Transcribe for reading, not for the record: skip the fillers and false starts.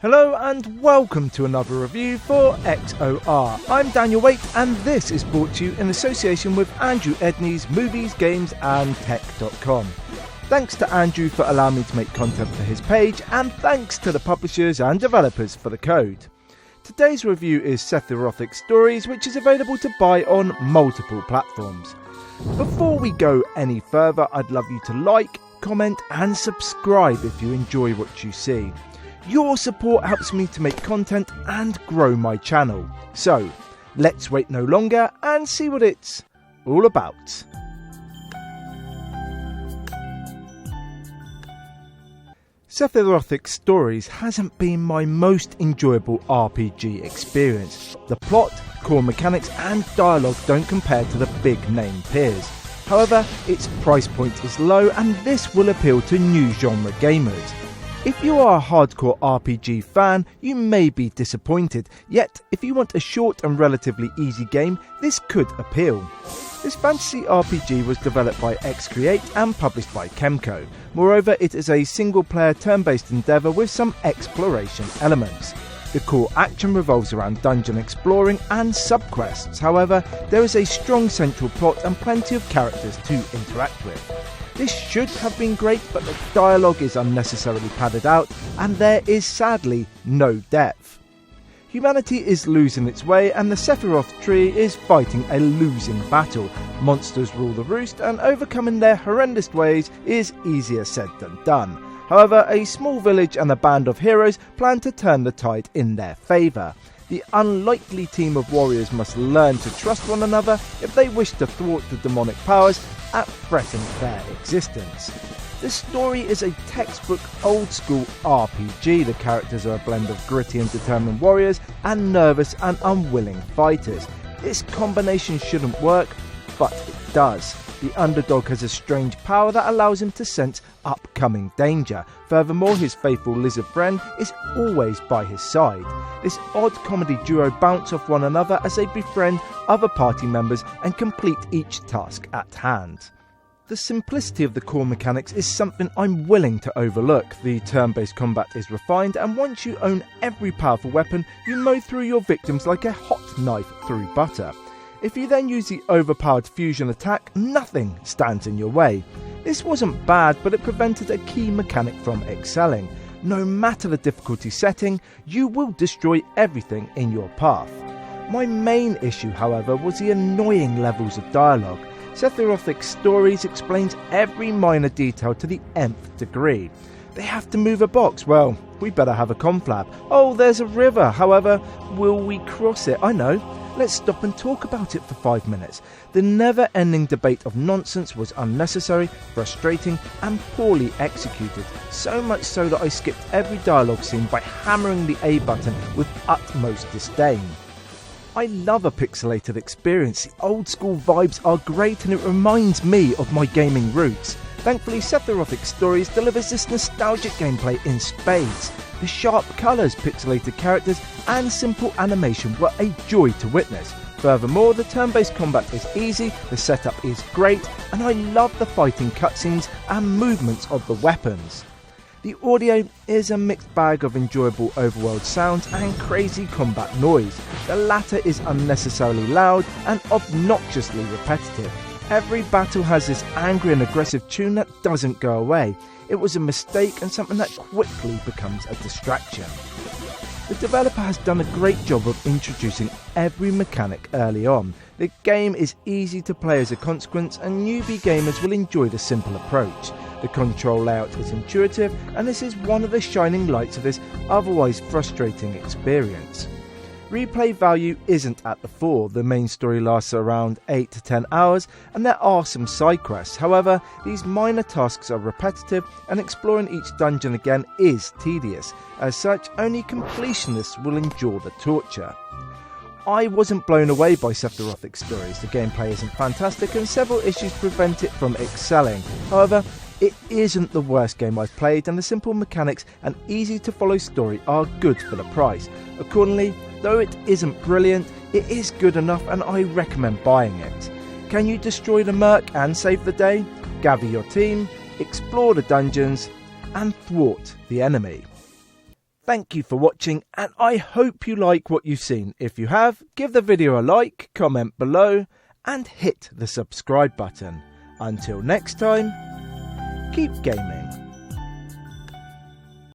Hello and welcome to another review for XOR. I'm Daniel Waite and this is brought to you in association with Andrew Edney's Movies, Games and Tech.com. Thanks to Andrew for allowing me to make content for his page, and thanks to the publishers and developers for the code. Today's review is Sephirothic Stories, which is available to buy on multiple platforms. Before we go any further, I'd love you to like, comment and subscribe if you enjoy what you see. Your support helps me to make content and grow my channel. So, let's wait no longer and see what it's all about. Sephirothic Stories hasn't been my most enjoyable RPG experience. The plot, core mechanics and dialogue don't compare to the big name peers. However, its price point is low and this will appeal to new genre gamers. If you are a hardcore RPG fan, you may be disappointed, yet if you want a short and relatively easy game, this could appeal. This fantasy RPG was developed by X-Create and published by KEMCO. Moreover, it is a single-player turn-based endeavour with some exploration elements. The core action revolves around dungeon exploring and subquests. However, there is a strong central plot and plenty of characters to interact with. This should have been great, but the dialogue is unnecessarily padded out and there is sadly no depth. Humanity is losing its way and the Sephiroth tree is fighting a losing battle. Monsters rule the roost and overcoming their horrendous ways is easier said than done. However, a small village and a band of heroes plan to turn the tide in their favour. The unlikely team of warriors must learn to trust one another if they wish to thwart the demonic powers that threaten their existence. The story is a textbook old-school RPG. The characters are a blend of gritty and determined warriors and nervous and unwilling fighters. This combination shouldn't work, but it does. The underdog has a strange power that allows him to sense upcoming danger. Furthermore, his faithful lizard friend is always by his side. This odd comedy duo bounce off one another as they befriend other party members and complete each task at hand. The simplicity of the core mechanics is something I'm willing to overlook. The turn-based combat is refined, and once you own every powerful weapon, you mow through your victims like a hot knife through butter. If you then use the overpowered fusion attack, nothing stands in your way. This wasn't bad, but it prevented a key mechanic from excelling. No matter the difficulty setting, you will destroy everything in your path. My main issue, however, was the annoying levels of dialogue. Sephirothic Stories explains every minor detail to the nth degree. They have to move a box. Well, we better have a conflab. Oh, there's a river. However, will we cross it? I know. Let's stop and talk about it for 5 minutes. The never-ending debate of nonsense was unnecessary, frustrating and poorly executed. So much so that I skipped every dialogue scene by hammering the A button with utmost disdain. I love a pixelated experience. The old school vibes are great and it reminds me of my gaming roots. Thankfully, Sephirothic Stories delivers this nostalgic gameplay in spades. The sharp colours, pixelated characters and simple animation were a joy to witness. Furthermore, the turn-based combat is easy, the setup is great, and I love the fighting cutscenes and movements of the weapons. The audio is a mixed bag of enjoyable overworld sounds and crazy combat noise. The latter is unnecessarily loud and obnoxiously repetitive. Every battle has this angry and aggressive tune that doesn't go away. It was a mistake and something that quickly becomes a distraction. The developer has done a great job of introducing every mechanic early on. The game is easy to play as a consequence and newbie gamers will enjoy the simple approach. The control layout is intuitive and this is one of the shining lights of this otherwise frustrating experience. Replay value isn't at the fore. The main story lasts around 8 to 10 hours and there are some side quests. However, these minor tasks are repetitive and exploring each dungeon again is tedious. As such, only completionists will endure the torture. I wasn't blown away by Sephirothic Stories. The gameplay isn't fantastic and several issues prevent it from excelling. However, it isn't the worst game I've played and the simple mechanics and easy to follow story are good for the price. Accordingly, though it isn't brilliant, it is good enough and I recommend buying it. Can you destroy the Merc and save the day? Gather your team, explore the dungeons and thwart the enemy. Thank you for watching, and I hope you like what you've seen. If you have, give the video a like, comment below, and hit the subscribe button. Until next time, keep gaming.